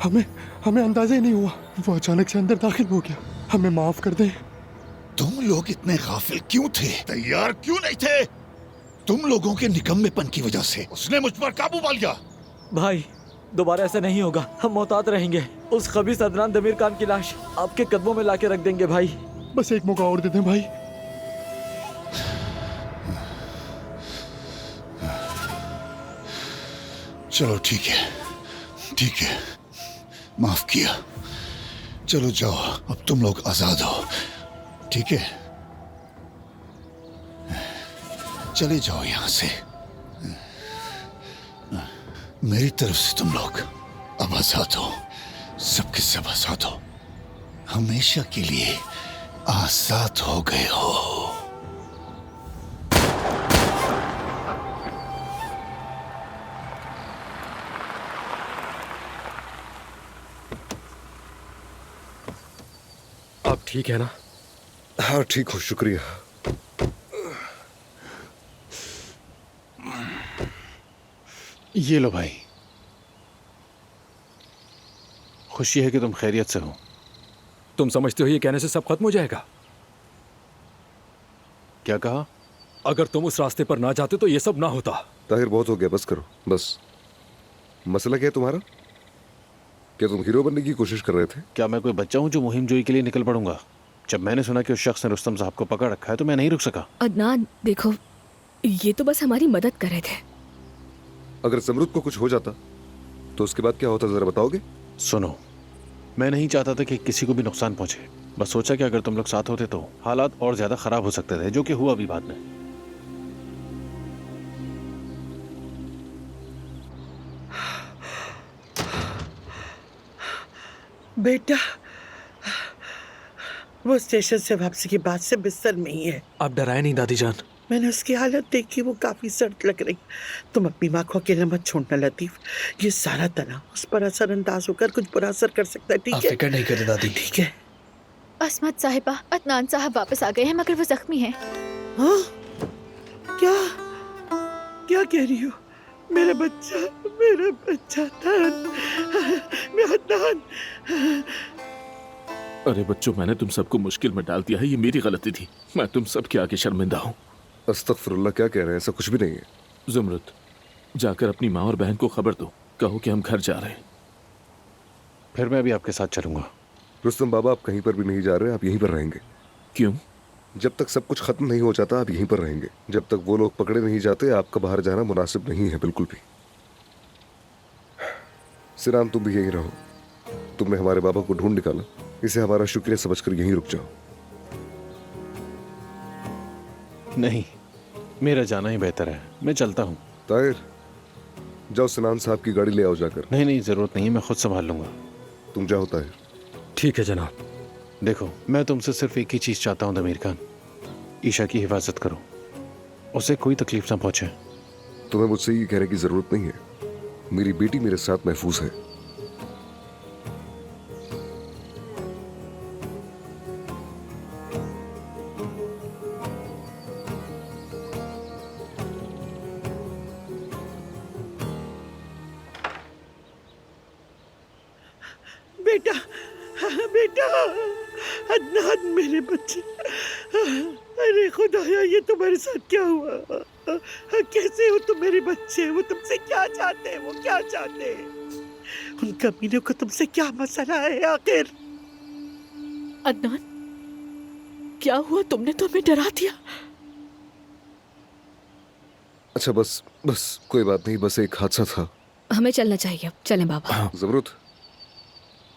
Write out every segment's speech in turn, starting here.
हमें हमें अंदाजा ही नहीं हुआ, वो अचानक से अंदर दाखिल हो गया। हमें माफ कर दें। तुम लोग इतने गाफिल क्यों थे? तैयार क्यों नहीं थे? तुम लोगों के निकम्मेपन की वजह से उसने मुझ पर काबू पा लिया। भाई दोबारा ऐसा नहीं होगा, हम मोहतात रहेंगे। उस खबीस अदनान दमीर खान की लाश आपके कदमों में लाके रख देंगे भाई। बस एक मौका और दे दें भाई। चलो ठीक है, माफ किया। चलो जाओ, अब तुम लोग आजाद हो, ठीक है? चले जाओ यहां से। मेरी तरफ से तुम लोग अब आजाद हो, सबके सब आजाद हो, हमेशा के लिए आजाद हो गए हो। आप ठीक है ना? हाँ ठीक हो, शुक्रिया। ये लो भाई, खुशी है कि तुम खैरियत से हो। तुम समझते हो ये कहने से सब खत्म हो जाएगा? क्या कहा? अगर तुम उस रास्ते पर ना जाते तो ये सब ना होता। ताहिर बहुत हो गया, बस करो बस। मसला क्या है तुम्हारा? क्या तुम हीरो बनने की कोशिश कर रहे थे? क्या मैं कोई बच्चा हूँ जो मुहिम जोई के लिए निकल पड़ूंगा? जब मैंने सुना कि उस शख्स ने रुस्तम साहब को पकड़ रखा है तो मैं नहीं रुक सका। अदनान देखो, ये तो बस हमारी मदद कर रहे थे। अगर समरुद को कुछ हो जाता तो उसके बाद क्या होता, जरा बताओगे? सुनो, मैं नहीं चाहता था कि किसी को भी नुकसान पहुंचे। बस सोचा कि अगर तुम लोग साथ होते तो हालात और ज्यादा खराब हो सकते थे, जो कि हुआ भी बाद में। बेटा, वो स्टेशन से वापसी के बाद से बिस्तर में ही है। आप डराए नहीं दादी जान। मैंने उसकी हालत देखी, वो काफी सर्द लग रही। तुम अपनी माँ को अकेला मत छोड़ना लतीफ। ये सारा तनाव उस पर असरअंदाज होकर कुछ बुरा असर कर सकता है, ठीक है? फिक्र नहीं करे दादी। ठीक है। असमत साहिबा, अदनान साहब वापस आ गए हैं मगर वो जख्मी हैं। हाँ? क्या क्या कह रही हो? मेरा बच्चा अदनान, मैं अदनान। अरे बच्चों, मैंने तुम सबको मुश्किल में डाल दिया है, ये मेरी गलती थी। मैं तुम सबके आगे शर्मिंदा हूँ। अस्तगफिरुल्लाह, क्या कह रहे हैं? ऐसा कुछ भी नहीं है। ज़ुमरुद, जाकर अपनी माँ और बहन को खबर दो, कहो कि हम घर जा रहे हैं। फिर मैं भी आपके साथ चलूंगा। रुस्तम बाबा, आप कहीं पर भी नहीं जा रहे, आप यहीं पर रहेंगे। क्यों? जब तक सब कुछ खत्म नहीं हो जाता आप यहीं पर रहेंगे। जब तक वो लोग पकड़े नहीं जाते आपका बाहर जाना मुनासिब नहीं है, बिल्कुल भी। सिरान, तुम भी यहीं रहो। तुमने हमारे बाबा को ढूंढ निकाला, इसे हमारा शुक्रिया समझकर यहीं रुक जाओ। नहीं, मेरा जाना ही बेहतर है, मैं चलता हूँ। ताहिर, जाओ सिनान साहब की गाड़ी ले आओ जाकर। नहीं, जरूरत नहीं है, मैं खुद संभाल लूंगा। तुम जाओ ताहिर। ठीक है जनाब। देखो, मैं तुमसे सिर्फ एक ही चीज चाहता हूँ दमीर खान, ईशा की हिफाजत करो, उसे कोई तकलीफ ना पहुंचे। तुम्हें मुझसे ये कहने की जरूरत नहीं है, मेरी बेटी मेरे साथ महफूज है। बेटा अदनान, मेरे बच्चे। अरे खुदाया, ये तुम्हारे साथ क्या हुआ? कैसे हो तुम मेरे बच्चे? वो तुमसे क्या चाहते हैं? वो क्या चाहते हैं? उन कमीनों को तुमसे क्या मसला है आखिर? अदनान, क्या हुआ? तुमने तो हमें डरा दिया। अच्छा बस कोई बात नहीं, बस एक हादसा था। हमें चलना चाहिए, चलें बाबा। ज़रूरत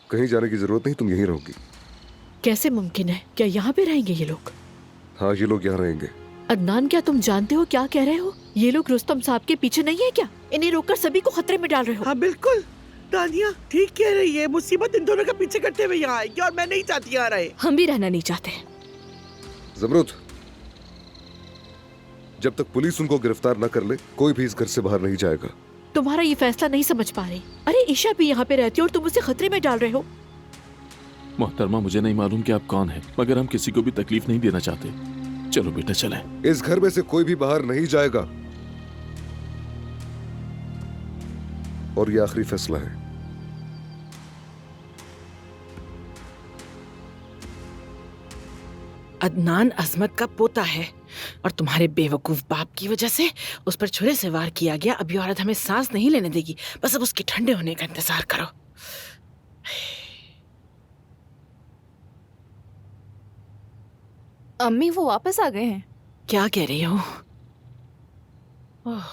कहीं जाने की जरूरत नहीं, तुम यहीं रहोगी। कैसे मुमकिन है? क्या यहाँ पे रहेंगे ये लोग? हाँ, ये लोग यहाँ रहेंगे। अदनान, क्या तुम जानते हो क्या कह रहे हो? ये लोग रुस्तम साहब के पीछे नहीं है क्या? इन्हें रोककर सभी को खतरे में डाल रहे हो। हाँ बिल्कुल, तानिया ठीक कह रही है। मुसीबत इन दोनों का पीछे करते हुए यहाँ आएगी और मैं नहीं चाहती यहाँ रहे। हम भी रहना नहीं चाहते। ज़मरुद, जब तक पुलिस उनको गिरफ्तार न कर ले कोई भी इस घर से बाहर नहीं जाएगा। तुम्हारा ये फैसला नहीं समझ पा रही। अरे ईशा भी यहाँ पे रहती है और तुम उसे खतरे में डाल रहे हो। मोहतरमा, मुझे नहीं मालूम कि आप कौन हैं, मगर हम किसी को भी तकलीफ नहीं देना चाहते। चलो बेटा चलें। इस घर में से कोई भी बाहर नहीं जाएगा और ये आखिरी फैसला है। अदनान अजमत का पोता है और तुम्हारे बेवकूफ बाप की वजह से उस पर छुरे से वार किया गया। अब ये औरत हमें सांस नहीं लेने देगी। बस अब उसके ठंडे होने का इंतजार करो। अम्मी वो वापस आ गए हैं। क्या कह रही हो? ओह,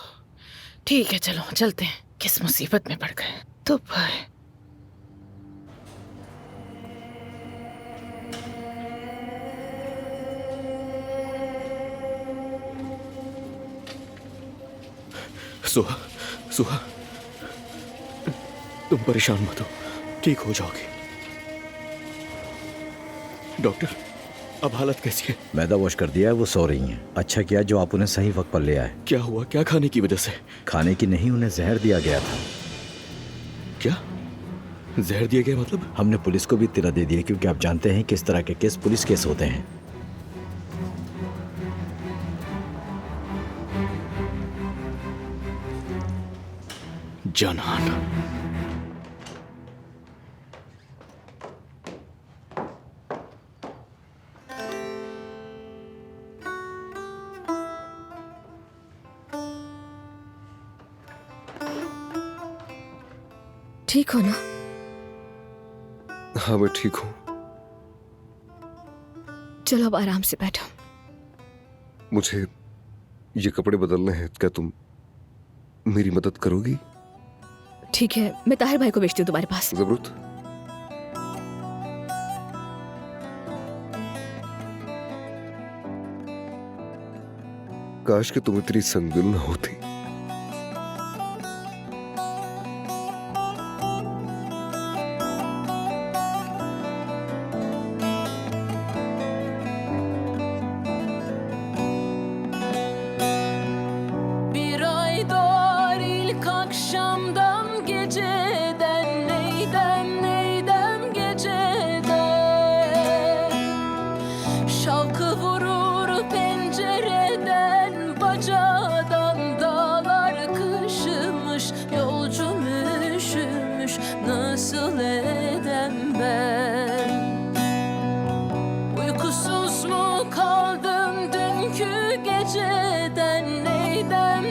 ठीक है, चलो चलते हैं। किस मुसीबत में पड़ गए। तो भाई सुहा, सुहा, तुम परेशान मत हो, ठीक हो जाओगे। डॉक्टर, अब हालत कैसी है? मैदा वॉश कर दिया है, वो सो रही हैं। अच्छा किया जो आप उन्हें सही वक्त पर ले आए। क्या हुआ? क्या खाने की वजह से? खाने की नहीं, उन्हें जहर दिया गया था। क्या जहर दिया गया? मतलब? हमने पुलिस को भी इत्तला दे दी है, क्योंकि आप जानते हैं किस तरह के केस पुलिस केस होते हैं। जनान, ठीक हो ना? हाँ मैं ठीक हूँ। चलो अब आराम से बैठो। मुझे ये कपड़े बदलने हैं, क्या तुम मेरी मदद करोगी? ठीक है, मैं ताहिर भाई को भेजती हूँ तुम्हारे पास। जरूरत। काश कि तुम इतनी संगदिल न होती। Bir ay doğar ilk akşamdan, geceden neydem geceden. Şavkı vurur pencereden, bacadan dağlar kışımış. Yolcum üşümüş, nasıl edem ben? Uykusuz mu kaldım dünkü geceden, neydem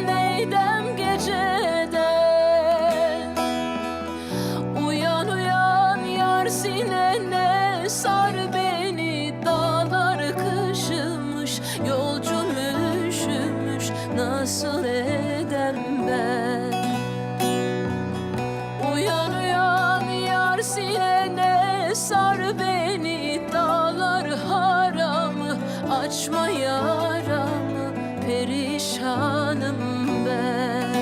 geceden. Uyan uyan yar sinene, sar beni, dağlar kışımış. Yolcum üşümüş, nasıl edem ben? Uyan uyan yar sinene, sar beni, dağlar haramı, açma yaramı, perişanım ben.